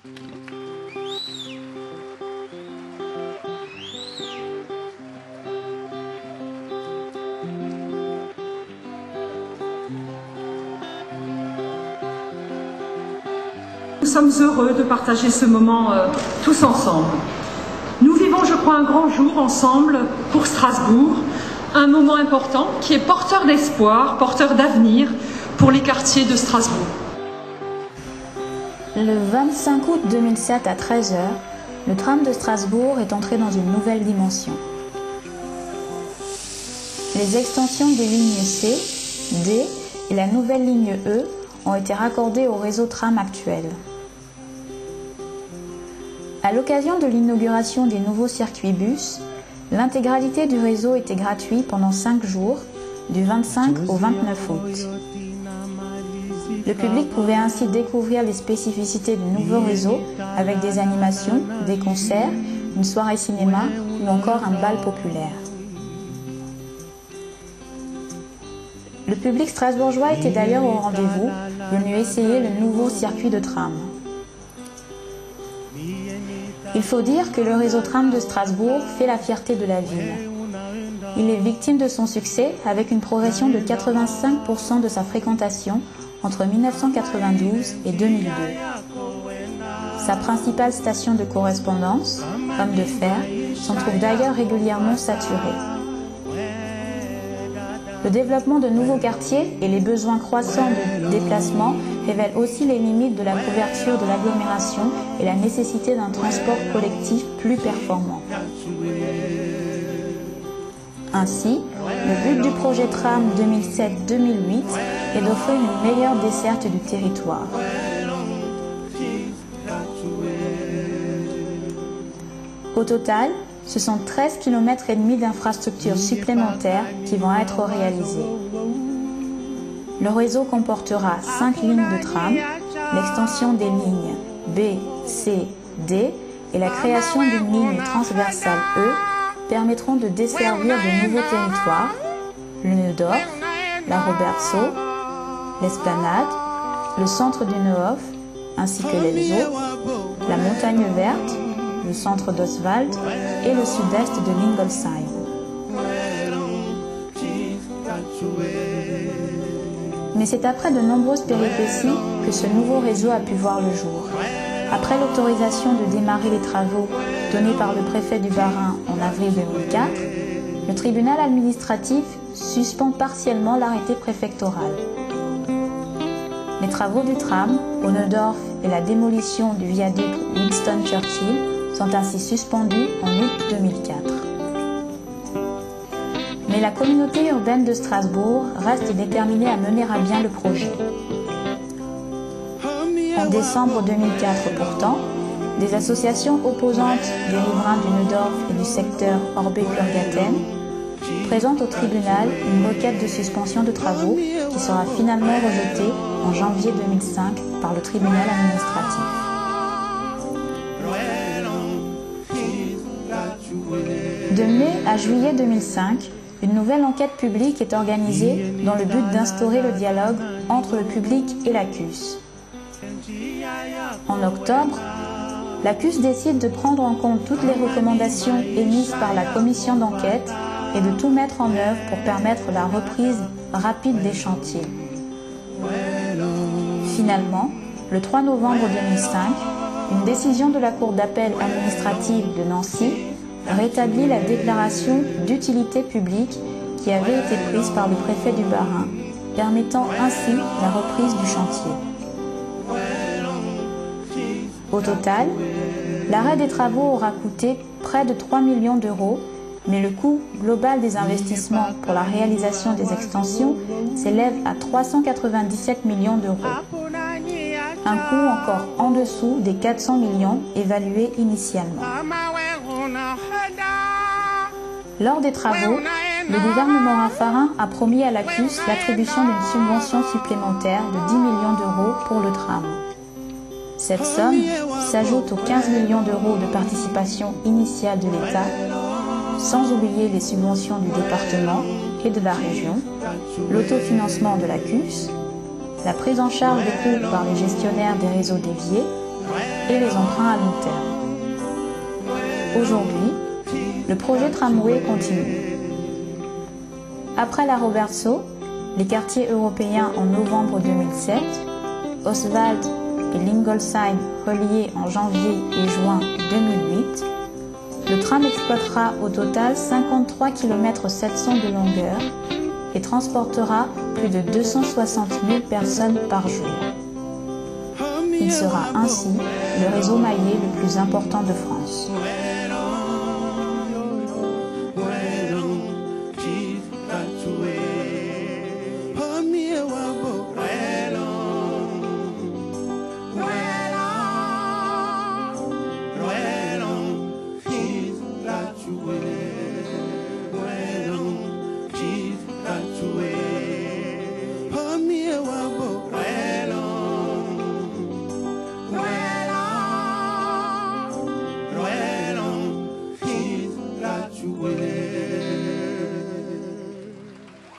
Nous sommes heureux de partager ce moment tous ensemble. Nous vivons, je crois, un grand jour ensemble pour Strasbourg, un moment important qui est porteur d'espoir, porteur d'avenir pour les quartiers de Strasbourg. Le 25 août 2007 à 13 h, le tram de Strasbourg est entré dans une nouvelle dimension. Les extensions des lignes C, D et la nouvelle ligne E ont été raccordées au réseau tram actuel. À l'occasion de l'inauguration des nouveaux circuits bus, l'intégralité du réseau était gratuite pendant 5 jours, du 25 au 29 août. Le public pouvait ainsi découvrir les spécificités du nouveau réseau avec des animations, des concerts, une soirée cinéma ou encore un bal populaire. Le public strasbourgeois était d'ailleurs au rendez-vous, venu essayer le nouveau circuit de tram. Il faut dire que le réseau tram de Strasbourg fait la fierté de la ville. Il est victime de son succès avec une progression de 85% de sa fréquentation entre 1992 et 2002. Sa principale station de correspondance, Homme de Fer, s'en trouve d'ailleurs régulièrement saturée. Le développement de nouveaux quartiers et les besoins croissants de déplacement révèlent aussi les limites de la couverture de l'agglomération et la nécessité d'un transport collectif plus performant. Ainsi, le but du projet tram 2007-2008 est d'offrir une meilleure desserte du territoire. Au total, ce sont 13,5 km d'infrastructures supplémentaires qui vont être réalisées. Le réseau comportera 5 lignes de tram, l'extension des lignes B, C, D et la création d'une ligne transversale E permettront de desservir de nouveaux territoires, le Neudorf, la Robertshau, l'Esplanade, le centre du Neuhof, ainsi que l'Elzo, la Montagne Verte, le centre d'Oswald et le sud-est de Lingolsheim. Mais c'est après de nombreuses péripéties que ce nouveau réseau a pu voir le jour. Après l'autorisation de démarrer les travaux donnée par le préfet du Bas-Rhin en avril 2004, le tribunal administratif suspend partiellement l'arrêté préfectoral. Les travaux du tram au Neudorf et la démolition du viaduc Winston Churchill sont ainsi suspendus en août 2004. Mais la communauté urbaine de Strasbourg reste déterminée à mener à bien le projet. En décembre 2004 pourtant, des associations opposantes des riverains du Neudorf et du secteur Orbe-Purgaten présentent au tribunal une requête de suspension de travaux qui sera finalement rejetée en janvier 2005 par le tribunal administratif. De mai à juillet 2005, une nouvelle enquête publique est organisée dans le but d'instaurer le dialogue entre le public et la CUS. En octobre, la CUS décide de prendre en compte toutes les recommandations émises par la commission d'enquête et de tout mettre en œuvre pour permettre la reprise rapide des chantiers. Finalement, le 3 novembre 2005, une décision de la Cour d'appel administrative de Nancy rétablit la déclaration d'utilité publique qui avait été prise par le préfet du Bas-Rhin, permettant ainsi la reprise du chantier. Au total, l'arrêt des travaux aura coûté près de 3 millions d'euros, mais le coût global des investissements pour la réalisation des extensions s'élève à 397 millions d'euros. Un coût encore en dessous des 400 millions évalués initialement. Lors des travaux, le gouvernement raffarin a promis à la CUS l'attribution d'une subvention supplémentaire de 10 millions d'euros pour le tram. Cette somme s'ajoute aux 15 millions d'euros de participation initiale de l'État, sans oublier les subventions du département et de la région, l'autofinancement de la CUS, la prise en charge des coûts par les gestionnaires des réseaux déviés, et les emprunts à long terme. Aujourd'hui, le projet tramway continue. Après la Robertsau, les quartiers européens en novembre 2007, Oswald et Lingolsheim reliés en janvier et juin 2008, le tram exploitera au total 53 km 700 de longueur et transportera plus de 260 000 personnes par jour. Il sera ainsi le réseau maillé le plus important de France.